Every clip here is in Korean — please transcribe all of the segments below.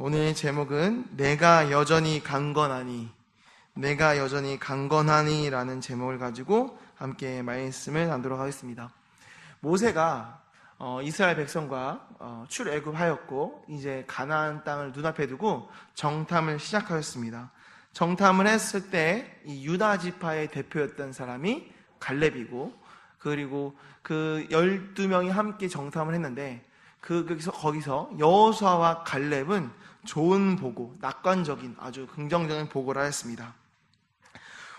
오늘 제목은 내가 여전히 강건하니, 내가 여전히 강건하니 라는 제목을 가지고 함께 말씀을 나누도록 하겠습니다. 모세가 이스라엘 백성과 출애굽하였고 이제 가나안 땅을 눈앞에 두고 정탐을 시작하였습니다. 정탐을 했을 때 이 유다 지파의 대표였던 사람이 갈렙이고, 그리고 그 12명이 함께 정탐을 했는데 거기서 여호수아와 갈렙은 좋은 보고, 낙관적인 아주 긍정적인 보고를 하였습니다.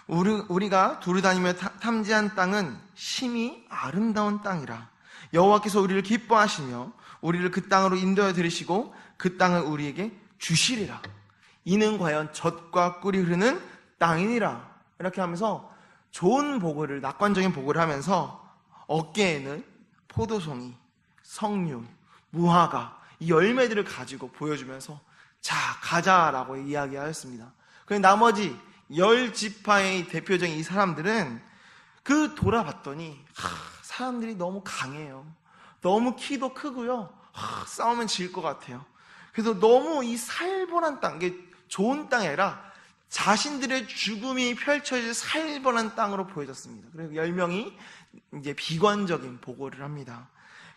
우리가 두루다니며 탐지한 땅은 심히 아름다운 땅이라. 여호와께서 우리를 기뻐하시며 우리를 그 땅으로 인도하여 들이시고 그 땅을 우리에게 주시리라. 이는 과연 젖과 꿀이 흐르는 땅이니라. 이렇게 하면서 좋은 보고를, 낙관적인 보고를 하면서 어깨에는 포도송이, 석류, 무화과, 이 열매들을 가지고 보여주면서 자, 가자라고 이야기하였습니다. 그런데 나머지 10지파의 대표적인 이 사람들은 돌아봤더니 사람들이 너무 강해요. 너무 키도 크고요. 싸우면 질 것 같아요. 그래서 너무 이 살벌한 땅, 이게 좋은 땅이 아니라 자신들의 죽음이 펼쳐질 살벌한 땅으로 보여졌습니다. 그래서 10명이 이제 비관적인 보고를 합니다.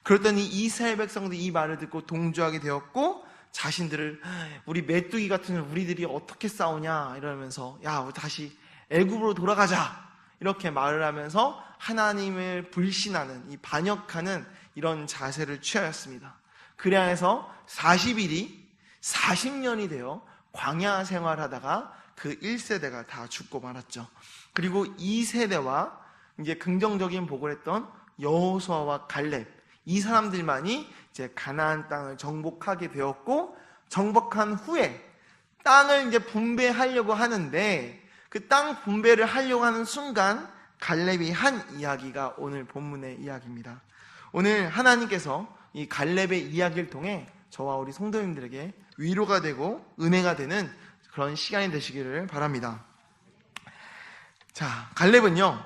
그랬더니 이스라엘 백성들이 이 말을 듣고 동조하게 되었고, 자신들을 우리 메뚜기 같은 우리들이 어떻게 싸우냐 이러면서 야, 우리 다시 애굽으로 돌아가자 이렇게 말을 하면서 하나님을 불신하는, 이 반역하는 이런 자세를 취하였습니다. 그래 해서 40년이 되어 광야 생활하다가 그 1세대가 다 죽고 말았죠. 그리고 2세대와 이제 긍정적인 보고를 했던 여호수아와 갈렙, 이 사람들만이 이제 가나안 땅을 정복하게 되었고, 정복한 후에 땅을 이제 분배하려고 하는데, 그 땅 분배를 하려고 하는 순간 갈렙이 한 이야기가 오늘 본문의 이야기입니다. 오늘 하나님께서 이 갈렙의 이야기를 통해 저와 우리 성도님들에게 위로가 되고 은혜가 되는 그런 시간이 되시기를 바랍니다. 자, 갈렙은요,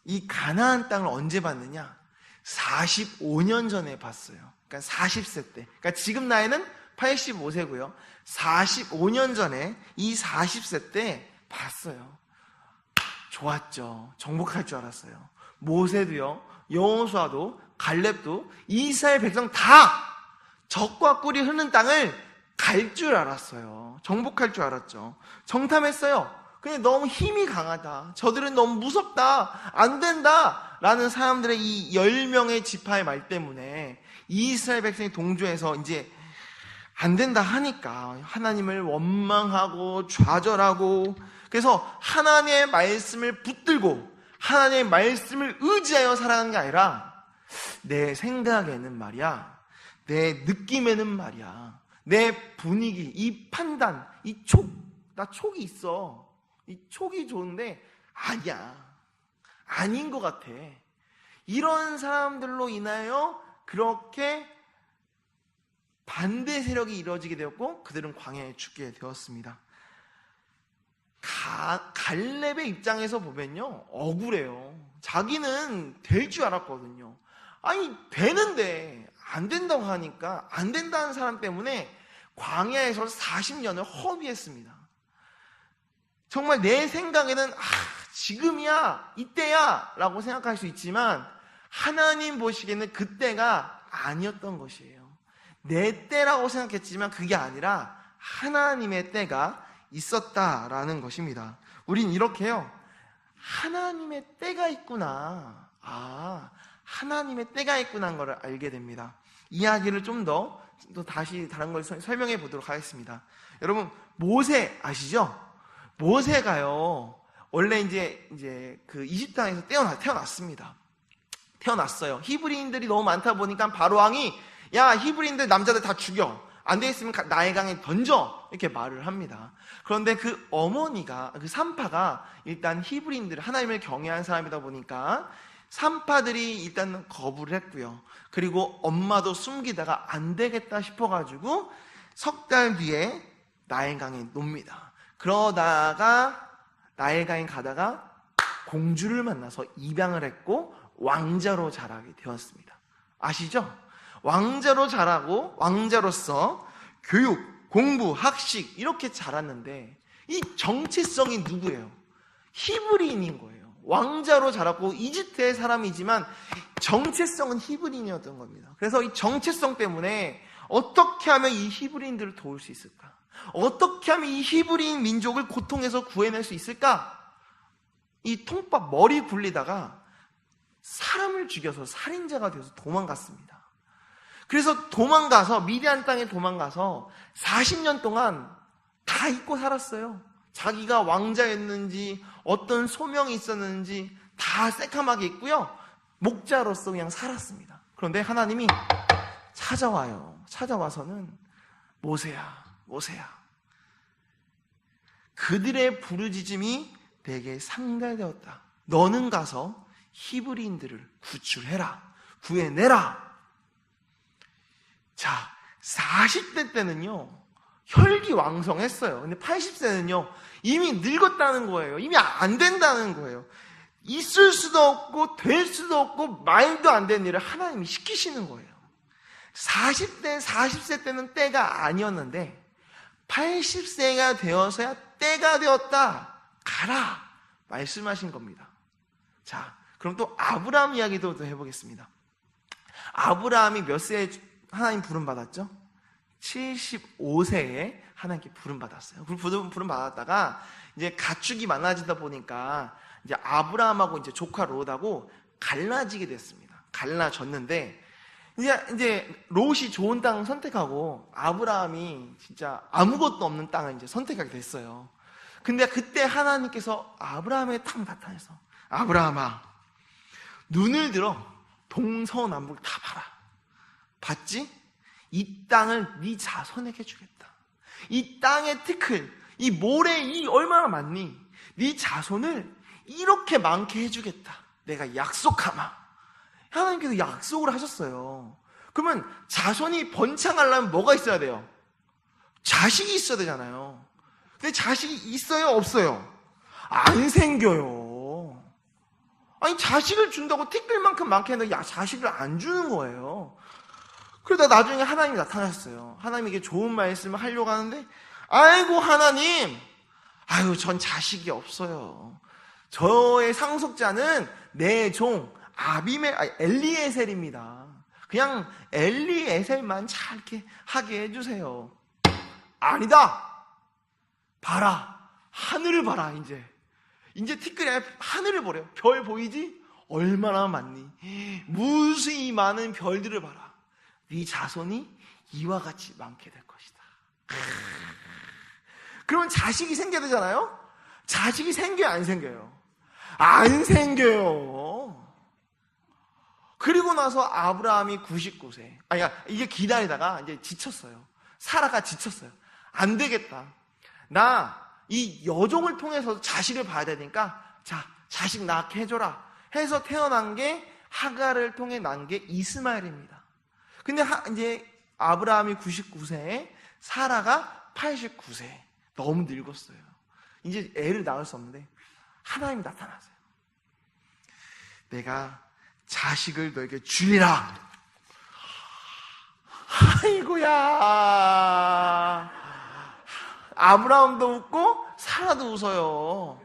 이 가나안 땅을 언제 봤느냐? 45년 전에 봤어요. 그러니까 40세 때. 그러니까 지금 나이는 85세고요. 45년 전에 이 40세 때 봤어요. 좋았죠. 정복할 줄 알았어요. 모세도요, 여호수아도, 갈렙도, 이스라엘 백성 다 젖과 꿀이 흐르는 땅을 갈 줄 알았어요. 정복할 줄 알았죠. 정탐했어요. 근데 너무 힘이 강하다, 저들은 너무 무섭다, 안 된다 라는 사람들의 이 10명의 지파의 말 때문에 이스라엘 백성이 동조해서 이제 안 된다 하니까 하나님을 원망하고 좌절하고, 그래서 하나님의 말씀을 붙들고 하나님의 말씀을 의지하여 살아가는 게 아니라 내 생각에는 말이야, 내 느낌에는 말이야, 내 분위기, 이 판단, 나 촉이 있어, 이 촉이 좋은데 아니야, 아닌 것 같아, 이런 사람들로 인하여 그렇게 반대 세력이 이루어지게 되었고 그들은 광야에 죽게 되었습니다. 갈렙의 입장에서 보면요, 억울해요. 자기는 될 줄 알았거든요. 아니, 되는데 안 된다고 하니까, 안 된다는 사람 때문에 광야에서 40년을 허비했습니다. 정말 내 생각에는 지금이야, 이때야 라고 생각할 수 있지만 하나님 보시기에는 그때가 아니었던 것이에요. 내 때라고 생각했지만 그게 아니라 하나님의 때가 있었다라는 것입니다. 우린 이렇게 해요. 하나님의 때가 있구나, 하나님의 때가 있구나 하는 걸 알게 됩니다. 이야기를 좀 더 다시 다른 걸 설명해 보도록 하겠습니다. 여러분, 모세 아시죠? 모세가요, 원래 이제 그 이집트 땅에서 태어났습니다. 태어났어요. 히브리인들이 너무 많다 보니까 바로 왕이 야, 히브리인들 남자들 다 죽여, 안 되겠으면 나일강에 던져, 이렇게 말을 합니다. 그런데 그 어머니가, 그 산파가 일단 히브리인들, 하나님을 경외하는 사람이다 보니까 산파들이 일단 거부를 했고요. 그리고 엄마도 숨기다가 안 되겠다 싶어가지고 석 달 뒤에 나일강에 놉니다. 그러다가 나일강에 가다가 공주를 만나서 입양을 했고 왕자로 자라게 되었습니다. 아시죠? 왕자로 자라고 왕자로서 교육, 공부, 학식 이렇게 자랐는데 이 정체성이 누구예요? 히브리인인 거예요. 왕자로 자랐고 이집트의 사람이지만 정체성은 히브리인이었던 겁니다. 그래서 이 정체성 때문에 어떻게 하면 이 히브리인들을 도울 수 있을까? 어떻게 하면 이 히브리인 민족을 고통에서 구해낼 수 있을까? 이 통밥 머리 굴리다가 사람을 죽여서 살인자가 되어서 도망갔습니다. 그래서 도망가서 미디안 땅에 도망가서 40년 동안 다 잊고 살았어요. 자기가 왕자였는지 어떤 소명이 있었는지 다 새카맣게 잊고요. 목자로서 그냥 살았습니다. 그런데 하나님이 찾아와요. 찾아와서는 모세야, 모세야. 그들의 부르짖음이 내게 상달되었다. 너는 가서 히브리인들을 구출해라. 구해내라. 자, 40대 때는요, 혈기왕성했어요. 근데 80세는요, 이미 늙었다는 거예요. 이미 안 된다는 거예요. 있을 수도 없고, 될 수도 없고, 말도 안 되는 일을 하나님이 시키시는 거예요. 40대, 40세 때는 때가 아니었는데, 80세가 되어서야 때가 되었다. 가라. 말씀하신 겁니다. 자, 그럼 또 아브라함 이야기도 또 해보겠습니다. 아브라함이 몇 세에 하나님 부름받았죠? 75세에 하나님께 부름받았어요. 부름받았다가 이제 가축이 많아지다 보니까 이제 아브라함하고 이제 조카 롯하고 갈라지게 됐습니다. 갈라졌는데 이제 롯이 좋은 땅 선택하고 아브라함이 진짜 아무것도 없는 땅을 이제 선택하게 됐어요. 근데 그때 하나님께서 아브라함에게 딱 나타나서 아브라함아, 눈을 들어 동서남북 다 봐라. 봤지? 이 땅을 네 자손에게 주겠다. 이 땅의 티클, 이 모래, 이 얼마나 많니? 네 자손을 이렇게 많게 해주겠다. 내가 약속하마. 하나님께서 약속을 하셨어요. 그러면 자손이 번창하려면 뭐가 있어야 돼요? 자식이 있어야 되잖아요. 근데 자식이 있어요? 없어요? 안 생겨요. 아니, 자식을 준다고 티끌만큼 많게 했는데 자식을 안 주는 거예요. 그러다 나중에 하나님이 나타났어요. 하나님에게 좋은 말씀을 하려고 하는데, 아이고 하나님, 아유 전 자식이 없어요. 저의 상속자는 내 종 엘리에셀입니다. 그냥 엘리에셀만 잘 이렇게 하게 해주세요. 아니다. 봐라, 하늘을 봐라. 이제 티끌이 아니라 하늘을 보래요. 별 보이지? 얼마나 많니? 무수히 많은 별들을 봐라. 네 자손이 이와 같이 많게 될 것이다. 그러면 자식이 생겨야 되잖아요? 자식이 생겨요, 안 생겨요? 안 생겨요. 그리고 나서 아브라함이 99세. 이게 기다리다가 이제 지쳤어요. 사라가 지쳤어요. 안 되겠다. 나 이 여종을 통해서 자식을 봐야 되니까, 자, 자식 낳게 해줘라. 해서 태어난 게 하갈을 통해 난 게 이스마엘입니다. 근데 이제 아브라함이 99세에 사라가 89세. 너무 늙었어요. 이제 애를 낳을 수 없는데 하나님이 나타나세요. 내가 자식을 너에게 주리라. 아이고야. 아브라함도 웃고 사라도 웃어요.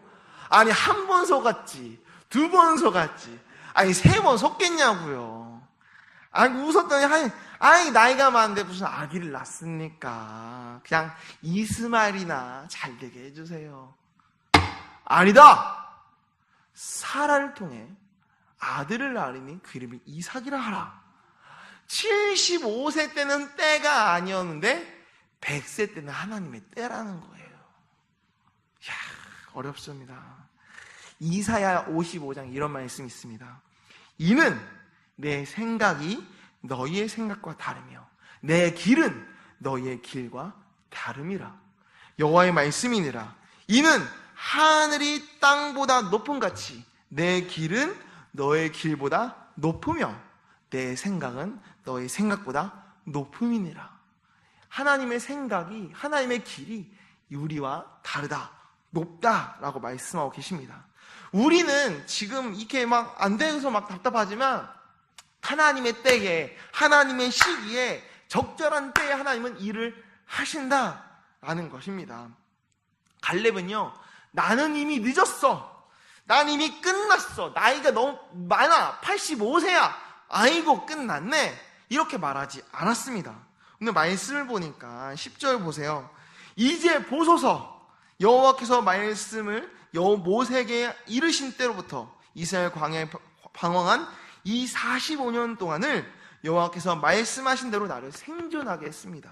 아니, 한 번 속았지, 두 번 속았지, 아니 3번 속겠냐고요. 아니, 웃었더니 아니 나이가 많은데 무슨 아기를 낳습니까? 그냥 이스마엘이나 잘 되게 해주세요. 아니다. 사라를 통해 아들을 낳으니 그 이름이 이삭이라 하라. 75세 때는 때가 아니었는데 100세 때는 하나님의 때라는 거예요. 이야, 어렵습니다. 이사야 55장 이런 말씀이 있습니다. 이는 내 생각이 너희의 생각과 다르며 내 길은 너희의 길과 다름이라. 여호와의 말씀이니라. 이는 하늘이 땅보다 높음 같이 내 길은 너의 길보다 높으며 내 생각은 너의 생각보다 높음이니라. 하나님의 생각이, 하나님의 길이 우리와 다르다, 높다라고 말씀하고 계십니다. 우리는 지금 이렇게 막 안 돼서 막 답답하지만 하나님의 때에, 하나님의 시기에, 적절한 때에 하나님은 일을 하신다라는 것입니다. 갈렙은요, 나는 이미 늦었어. 난 이미 끝났어. 나이가 너무 많아. 85세야. 아이고 끝났네. 이렇게 말하지 않았습니다. 오늘 말씀을 보니까 10절 보세요. 이제 보소서. 여호와께서 말씀을 모세에게 이르신 때로부터 이스라엘 광야에 방황한 이 45년 동안을 여호와께서 말씀하신 대로 나를 생존하게 했습니다.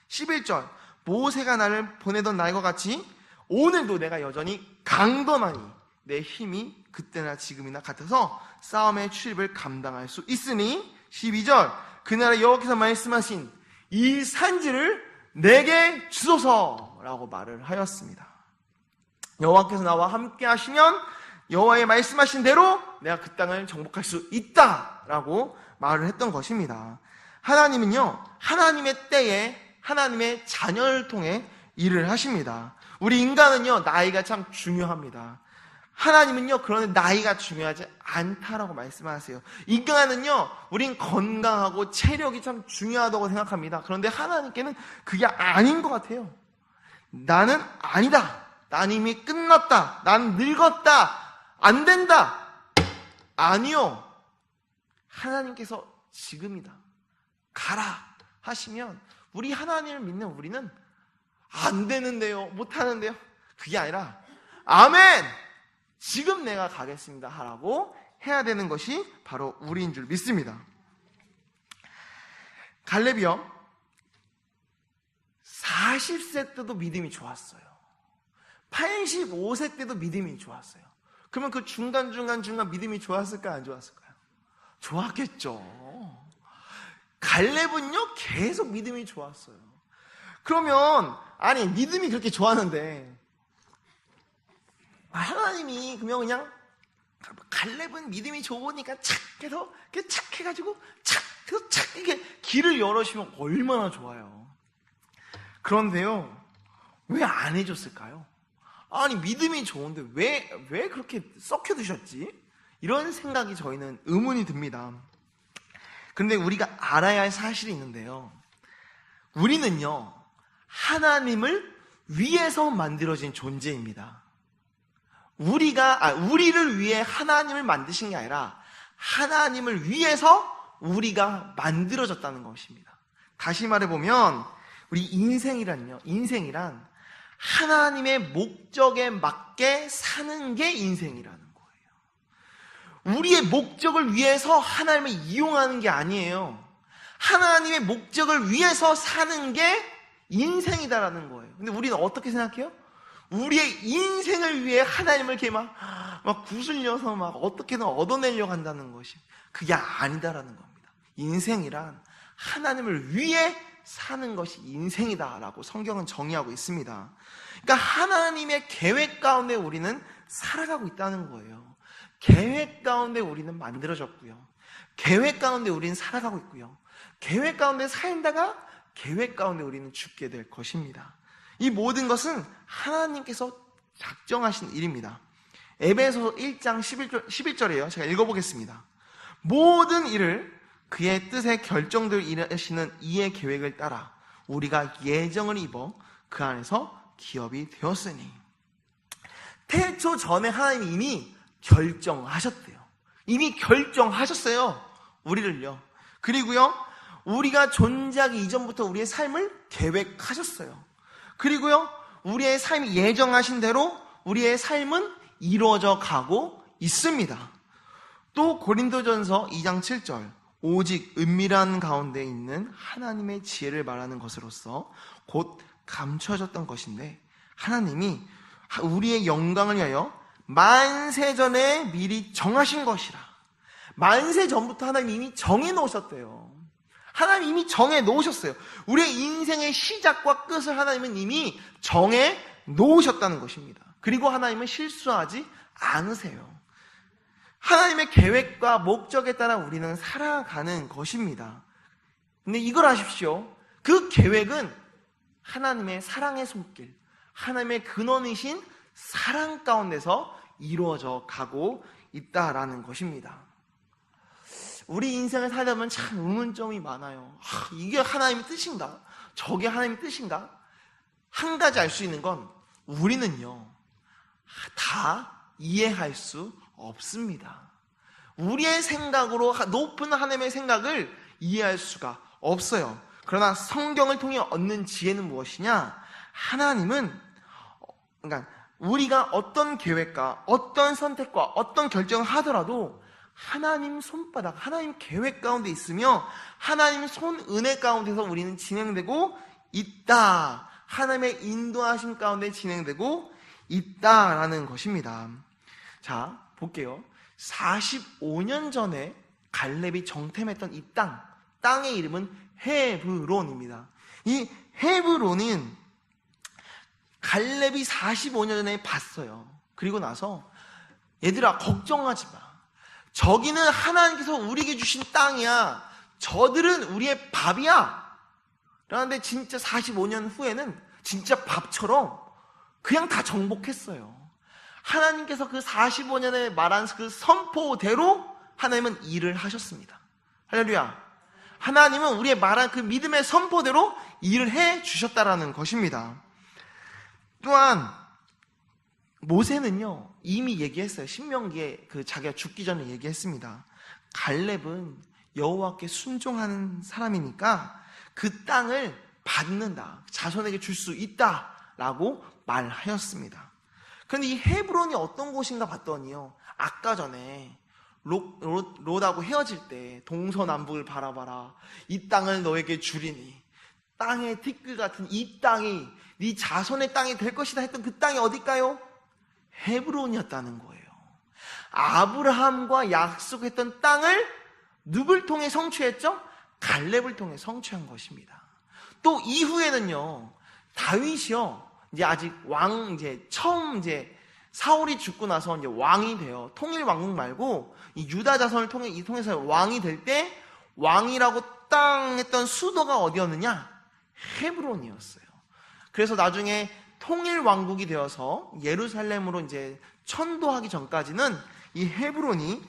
11절 모세가 나를 보내던 날과 같이 오늘도 내가 여전히 강건하니 내 힘이 그때나 지금이나 같아서 싸움의 출입을 감당할 수 있으니 12절 그날에 여호와께서 말씀하신 이 산지를 내게 주소서라고 말을 하였습니다. 여호와께서 나와 함께 하시면 여호와의 말씀하신 대로 내가 그 땅을 정복할 수 있다라고 말을 했던 것입니다. 하나님은요, 하나님의 때에 하나님의 자녀를 통해 일을 하십니다. 우리 인간은요, 나이가 참 중요합니다. 하나님은요, 그런데 나이가 중요하지 않다라고 말씀하세요. 인간은요, 우린 건강하고 체력이 참 중요하다고 생각합니다. 그런데 하나님께는 그게 아닌 것 같아요. 나는 아니다. 난 이미 끝났다. 난 늙었다. 안 된다. 아니요. 하나님께서 지금이다. 가라 하시면 우리 하나님을 믿는 우리는 안 되는데요. 못 하는데요. 그게 아니라 아멘. 지금 내가 가겠습니다 하라고 해야 되는 것이 바로 우리인 줄 믿습니다. 갈렙이요 40세 때도 믿음이 좋았어요. 85세 때도 믿음이 좋았어요. 그러면 그 중간 믿음이 좋았을까요? 안 좋았을까요? 좋았겠죠. 갈렙은요 계속 믿음이 좋았어요. 그러면 아니 믿음이 그렇게 좋았는데 하나님이 그냥 갈렙은 믿음이 좋으니까 착해서 착해가지고 착 이게 길을 열어주시면 얼마나 좋아요. 그런데요 왜 안 해줬을까요? 아니 믿음이 좋은데 왜 그렇게 썩혀두셨지? 이런 생각이 저희는 의문이 듭니다. 그런데 우리가 알아야 할 사실이 있는데요, 우리는요 하나님을 위해서 만들어진 존재입니다. 우리를 위해 하나님을 만드신 게 아니라 하나님을 위해서 우리가 만들어졌다는 것입니다. 다시 말해보면 우리 인생이란 하나님의 목적에 맞게 사는 게 인생이라는 거예요. 우리의 목적을 위해서 하나님을 이용하는 게 아니에요. 하나님의 목적을 위해서 사는 게 인생이다라는 거예요. 근데 우리는 어떻게 생각해요? 우리의 인생을 위해 하나님을 이렇게 막 구슬려서 막 어떻게든 얻어내려고 한다는 것이 그게 아니다라는 겁니다. 인생이란 하나님을 위해 사는 것이 인생이다라고 성경은 정의하고 있습니다. 그러니까 하나님의 계획 가운데 우리는 살아가고 있다는 거예요. 계획 가운데 우리는 만들어졌고요. 계획 가운데 우리는 살아가고 있고요. 계획 가운데 살다가 계획 가운데 우리는 죽게 될 것입니다. 이 모든 것은 하나님께서 작정하신 일입니다. 에베소서 1장 11절이에요. 제가 읽어보겠습니다. 모든 일을 그의 뜻에 결정되어 이루시는 이의 계획을 따라 우리가 예정을 입어 그 안에서 기업이 되었으니. 태초 전에 하나님이 이미 결정하셨대요. 이미 결정하셨어요. 우리를요. 그리고요 우리가 존재하기 이전부터 우리의 삶을 계획하셨어요. 그리고요 우리의 삶이 예정하신 대로 우리의 삶은 이루어져 가고 있습니다. 또 고린도전서 2장 7절 오직 은밀한 가운데 있는 하나님의 지혜를 말하는 것으로서 곧 감춰졌던 것인데 하나님이 우리의 영광을 위하여 만세전에 미리 정하신 것이라. 만세 전부터 하나님이 이미 정해놓으셨대요. 하나님이 이미 정해놓으셨어요. 우리의 인생의 시작과 끝을 하나님은 이미 정해놓으셨다는 것입니다. 그리고 하나님은 실수하지 않으세요. 하나님의 계획과 목적에 따라 우리는 살아가는 것입니다. 근데 이걸 아십시오. 그 계획은 하나님의 사랑의 손길, 하나님의 근원이신 사랑 가운데서 이루어져 가고 있다라는 것입니다. 우리 인생을 살다 보면 참 의문점이 많아요. 이게 하나님의 뜻인가? 저게 하나님의 뜻인가? 한 가지 알 수 있는 건 우리는요, 다 이해할 수 없습니다. 우리의 생각으로 높은 하나님의 생각을 이해할 수가 없어요. 그러나 성경을 통해 얻는 지혜는 무엇이냐? 하나님은, 그러니까 우리가 어떤 계획과 어떤 선택과 어떤 결정을 하더라도 하나님 손바닥, 하나님 계획 가운데 있으며 하나님 손 은혜 가운데서 우리는 진행되고 있다. 하나님의 인도하심 가운데 진행되고 있다라는 것입니다. 자, 볼게요. 45년 전에 갈렙이 정탐했던 이 땅의 이름은 헤브론입니다. 이 헤브론은 갈렙이 45년 전에 봤어요. 그리고 나서 얘들아 걱정하지 마. 저기는 하나님께서 우리에게 주신 땅이야. 저들은 우리의 밥이야. 그런데 진짜 45년 후에는 진짜 밥처럼 그냥 다 정복했어요. 하나님께서 그 45년에 말한 그 선포대로 하나님은 일을 하셨습니다. 할렐루야. 하나님은 우리의 말한 그 믿음의 선포대로 일을 해 주셨다라는 것입니다. 또한 모세는요 이미 얘기했어요. 신명기에 자기가 죽기 전에 얘기했습니다. 갈렙은 여호와께 순종하는 사람이니까 그 땅을 받는다, 자손에게 줄 수 있다라고 말하였습니다. 그런데 이 헤브론이 어떤 곳인가 봤더니요, 아까 전에 롯하고 헤어질 때 동서남북을 바라봐라, 이 땅을 너에게 주리니 땅의 티끌 같은 이 땅이 네 자손의 땅이 될 것이다 했던 그 땅이 어딜까요? 헤브론이었다는 거예요. 아브라함과 약속했던 땅을 누굴 통해 성취했죠? 갈렙을 통해 성취한 것입니다. 또 이후에는요, 다윗이요, 아직 처음 사울이 죽고 나서 왕이 돼요. 통일 왕국 말고 이 유다 자손을 통해서 왕이 될 때 왕이라고 땅 했던 수도가 어디였느냐? 헤브론이었어요. 그래서 나중에 통일 왕국이 되어서 예루살렘으로 천도하기 전까지는 이 헤브론이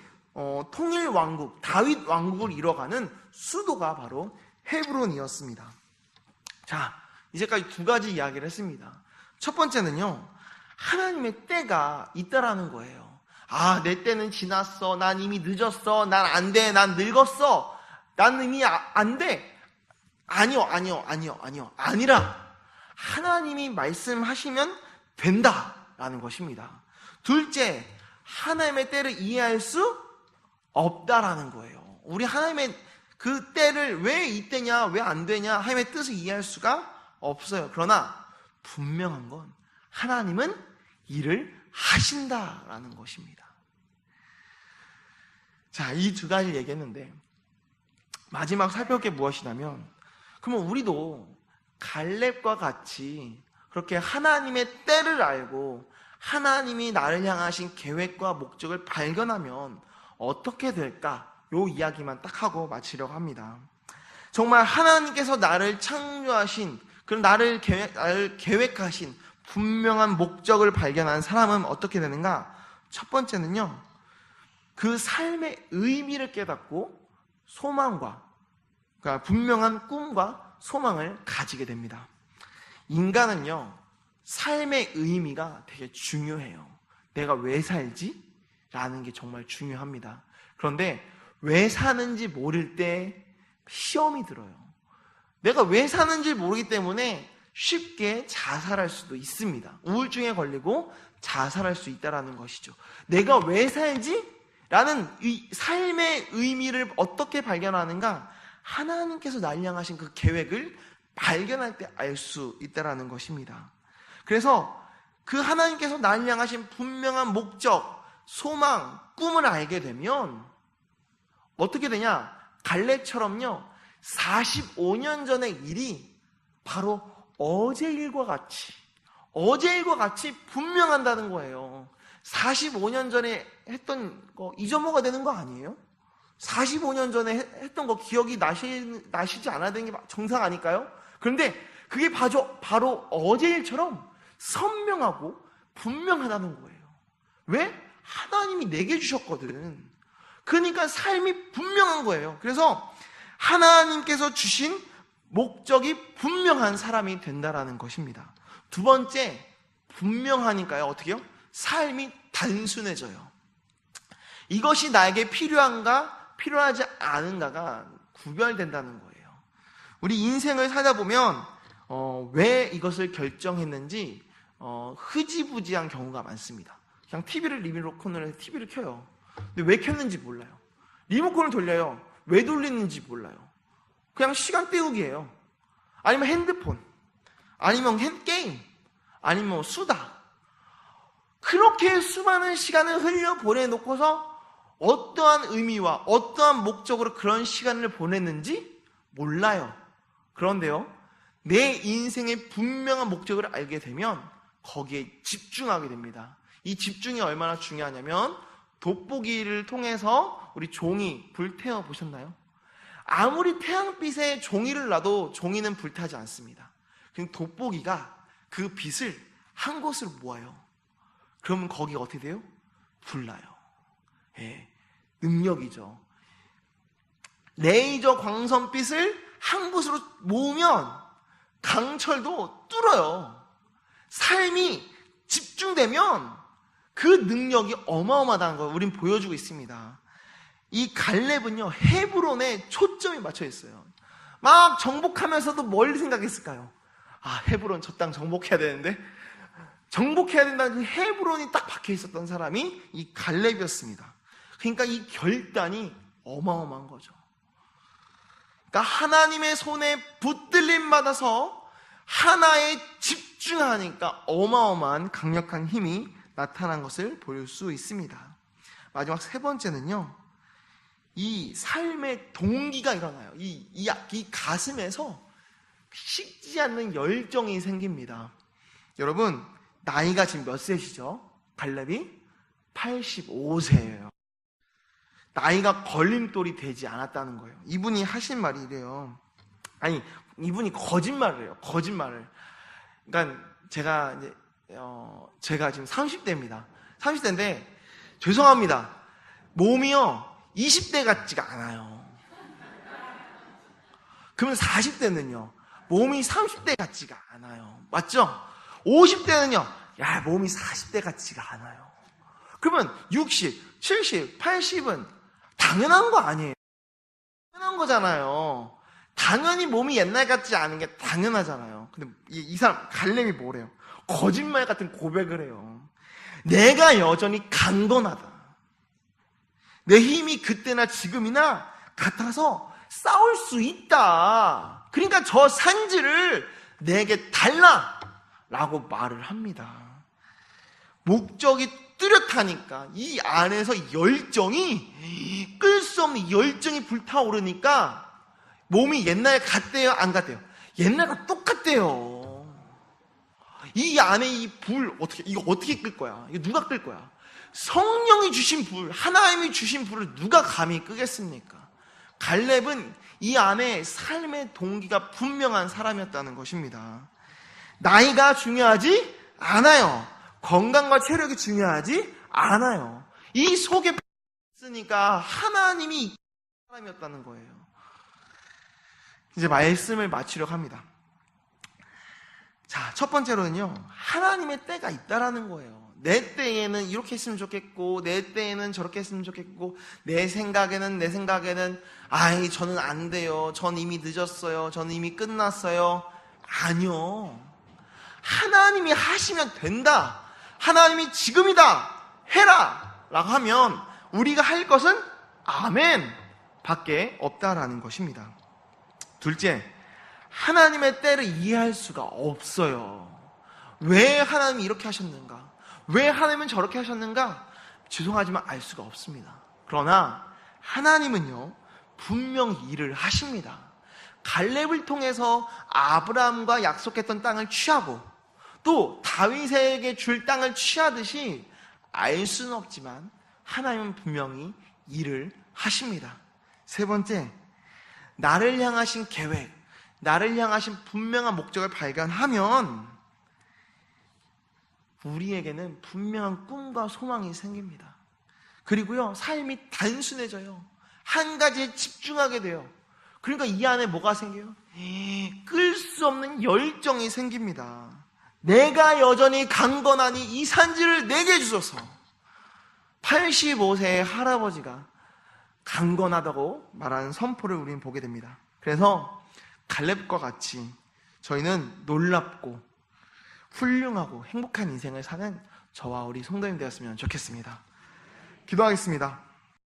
통일 왕국, 다윗 왕국을 이뤄가는 수도가 바로 헤브론이었습니다. 자, 이제까지 두 가지 이야기를 했습니다. 첫 번째는요, 하나님의 때가 있다라는 거예요. 아, 내 때는 지났어. 난 이미 늦었어. 난 안 돼. 난 늙었어. 난 이미 안 돼. 아니요. 아니라 하나님이 말씀하시면 된다라는 것입니다. 둘째, 하나님의 때를 이해할 수 없다라는 거예요. 우리 하나님의 그 때를 왜 이때냐, 왜 안 되냐, 하나님의 뜻을 이해할 수가 없어요. 그러나 분명한 건 하나님은 일을 하신다라는 것입니다. 자, 이 두 가지 얘기했는데 마지막 살펴볼 게 무엇이냐면, 그러면 우리도 갈렙과 같이 그렇게 하나님의 때를 알고 하나님이 나를 향하신 계획과 목적을 발견하면 어떻게 될까? 요 이야기만 딱 하고 마치려고 합니다. 정말 하나님께서 나를 창조하신, 그런 나를 계획하신 분명한 목적을 발견한 사람은 어떻게 되는가? 첫 번째는요, 그 삶의 의미를 깨닫고 소망과, 그러니까 분명한 꿈과 소망을 가지게 됩니다. 인간은요, 삶의 의미가 되게 중요해요. 내가 왜 살지? 라는 게 정말 중요합니다. 그런데 왜 사는지 모를 때 시험이 들어요. 내가 왜 사는지 모르기 때문에 쉽게 자살할 수도 있습니다. 우울증에 걸리고 자살할 수 있다는 것이죠. 내가 왜 살지? 라는 이 삶의 의미를 어떻게 발견하는가? 하나님께서 날 향하신 그 계획을 발견할 때 알 수 있다는 것입니다. 그래서 그 하나님께서 날 향하신 분명한 목적, 소망, 꿈을 알게 되면 어떻게 되냐? 갈렙처럼요, 45년 전의 일이 바로 어제 일과 같이 분명한다는 거예요. 45년 전에 했던 거 잊어먹어야 되는 거 아니에요? 45년 전에 했던 거 기억이 나시지 않아야 되는 게 정상 아닐까요? 그런데 그게 바로 어제 일처럼 선명하고 분명하다는 거예요. 왜? 하나님이 내게 주셨거든. 그러니까 삶이 분명한 거예요. 그래서 하나님께서 주신 목적이 분명한 사람이 된다라는 것입니다. 두 번째, 분명하니까요. 어떻게요? 삶이 단순해져요. 이것이 나에게 필요한가, 필요하지 않은가가 구별된다는 거예요. 우리 인생을 살다 보면 왜 이것을 결정했는지 흐지부지한 경우가 많습니다. 그냥 TV를 리모컨을 해서 TV를 켜요. 근데 왜 켰는지 몰라요. 리모컨을 돌려요. 왜 돌리는지 몰라요. 그냥 시간 때우기예요. 아니면 핸드폰, 아니면 게임, 아니면 수다. 그렇게 수많은 시간을 흘려보내놓고서 어떠한 의미와 어떠한 목적으로 그런 시간을 보냈는지 몰라요. 그런데요, 내 인생의 분명한 목적을 알게 되면 거기에 집중하게 됩니다. 이 집중이 얼마나 중요하냐면, 돋보기를 통해서 우리 종이 불태워 보셨나요? 아무리 태양빛에 종이를 놔도 종이는 불타지 않습니다. 그럼 돋보기가 그 빛을 한 곳으로 모아요. 그러면 거기가 어떻게 돼요? 불나요. 예, 능력이죠. 레이저 광선빛을 한 곳으로 모으면 강철도 뚫어요. 삶이 집중되면 그 능력이 어마어마하다는 걸 우린 보여주고 있습니다. 이 갈렙은요, 헤브론에 초점이 맞춰 있어요. 막 정복하면서도 뭘 생각했을까요? 아, 헤브론 저 땅 정복해야 되는데, 정복해야 된다는 그 헤브론이 딱 박혀 있었던 사람이 이 갈렙이었습니다. 그러니까 이 결단이 어마어마한 거죠. 그러니까 하나님의 손에 붙들림 받아서 하나에 집중하니까 어마어마한 강력한 힘이 나타난 것을 볼 수 있습니다. 마지막 세 번째는요, 이 삶의 동기가 일어나요. 이 가슴에서 식지 않는 열정이 생깁니다. 여러분, 나이가 지금 몇 세시죠? 갈렙이 85세예요. 나이가 걸림돌이 되지 않았다는 거예요. 이분이 하신 말이 이래요. 아니, 이분이 거짓말을 해요. 거짓말을. 그러니까 제가 지금 30대입니다. 30대인데 죄송합니다. 몸이요 20대 같지가 않아요. 그러면 40대는요 몸이 30대 같지가 않아요. 맞죠? 50대는요 야, 몸이 40대 같지가 않아요. 그러면 60, 70, 80은 당연한 거 아니에요? 당연한 거잖아요. 당연히 몸이 옛날 같지 않은 게 당연하잖아요. 근데 이 사람 갈렙이 뭐래요? 거짓말 같은 고백을 해요. 내가 여전히 강건하다. 내 힘이 그때나 지금이나 같아서 싸울 수 있다. 그러니까 저 산지를 내게 달라 라고 말을 합니다. 목적이 뚜렷하니까 이 안에서 열정이, 끌 수 없는 열정이 불타오르니까 몸이 옛날 같대요, 안 같대요? 옛날과 똑같대요. 이 안에 이 불, 이거 어떻게 끌 거야? 이거 누가 끌 거야? 성령이 주신 불, 하나님이 주신 불을 누가 감히 끄겠습니까? 갈렙은 이 안에 삶의 동기가 분명한 사람이었다는 것입니다. 나이가 중요하지 않아요. 건강과 체력이 중요하지 않아요. 이 속에 있으니까 하나님이 사람이었다는 거예요. 이제 말씀을 마치려고 합니다. 자, 첫 번째로는요, 하나님의 때가 있다라는 거예요. 내 때에는 이렇게 했으면 좋겠고, 내 때에는 저렇게 했으면 좋겠고, 내 생각에는 아이, 저는 안 돼요. 전 이미 늦었어요. 전 이미 끝났어요. 아니요. 하나님이 하시면 된다. 하나님이 지금이다. 해라. 라고 하면 우리가 할 것은 아멘 밖에 없다라는 것입니다. 둘째, 하나님의 때를 이해할 수가 없어요. 왜 하나님이 이렇게 하셨는가? 왜 하나님은 저렇게 하셨는가? 죄송하지만 알 수가 없습니다. 그러나 하나님은요, 분명히 일을 하십니다. 갈렙을 통해서 아브라함과 약속했던 땅을 취하고 또 다윗에게 줄 땅을 취하듯이 알 수는 없지만 하나님은 분명히 일을 하십니다. 세 번째, 나를 향하신 계획, 나를 향하신 분명한 목적을 발견하면 우리에게는 분명한 꿈과 소망이 생깁니다. 그리고요, 삶이 단순해져요. 한 가지에 집중하게 돼요. 그러니까 이 안에 뭐가 생겨요? 끌 수 없는 열정이 생깁니다. 내가 여전히 강건하니 이 산지를 내게 주소서. 85세의 할아버지가 강건하다고 말하는 선포를 우리는 보게 됩니다. 그래서 갈렙과 같이 저희는 놀랍고 훌륭하고 행복한 인생을 사는 저와 우리 성도님 되었으면 좋겠습니다. 기도하겠습니다.